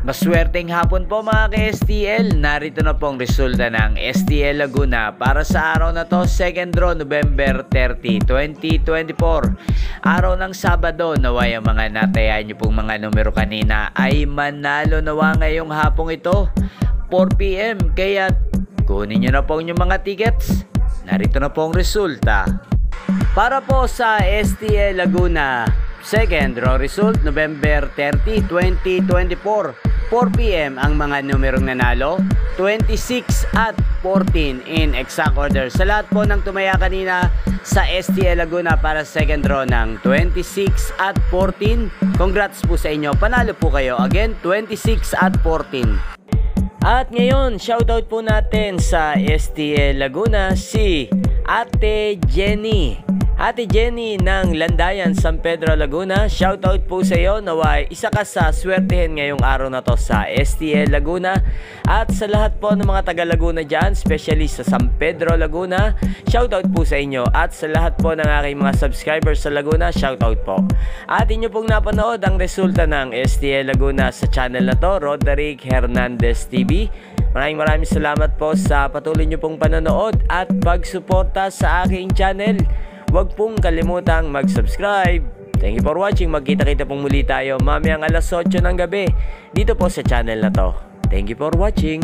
Maswerteng hapon po mga ka-STL. Narito na pong resulta ng STL Laguna para sa araw na to, second draw, November 30, 2024. Araw ng Sabado, naway ang mga natayan nyo pong mga numero kanina ay manalo nawa ngayong hapong ito, 4 PM. Kaya kunin nyo na po yung mga tickets. Narito na pong resulta. Para po sa STL Laguna, second draw result, November 30, 2024. 4 PM ang mga numerong nanalo, 26 at 14 in exact order. Sa lahat po ng tumaya kanina sa STL Laguna para second draw ng 26 at 14, congrats po sa inyo. Panalo po kayo. Again, 26 at 14. At ngayon, shoutout po natin sa STL Laguna si Ate Jenny. Ate Jenny ng Landayan, San Pedro, Laguna. Shoutout po sa iyo. Naway isa ka sa swertehin ngayong araw na to sa STL Laguna. At sa lahat po ng mga taga Laguna dyan, especially sa San Pedro, Laguna, shoutout po sa inyo. At sa lahat po ng aking mga subscribers sa Laguna, shoutout po. At inyo pong napanood ang resulta ng STL Laguna sa channel na to, Roderick Hernandez TV. Maraming salamat po sa patuloy nyo pong panonood at pagsuporta sa aking channel. Huwag pong kalimutang mag-subscribe. Thank you for watching. Magkita-kita pong muli tayo mamayang alas 8 ng gabi dito po sa channel na to. Thank you for watching.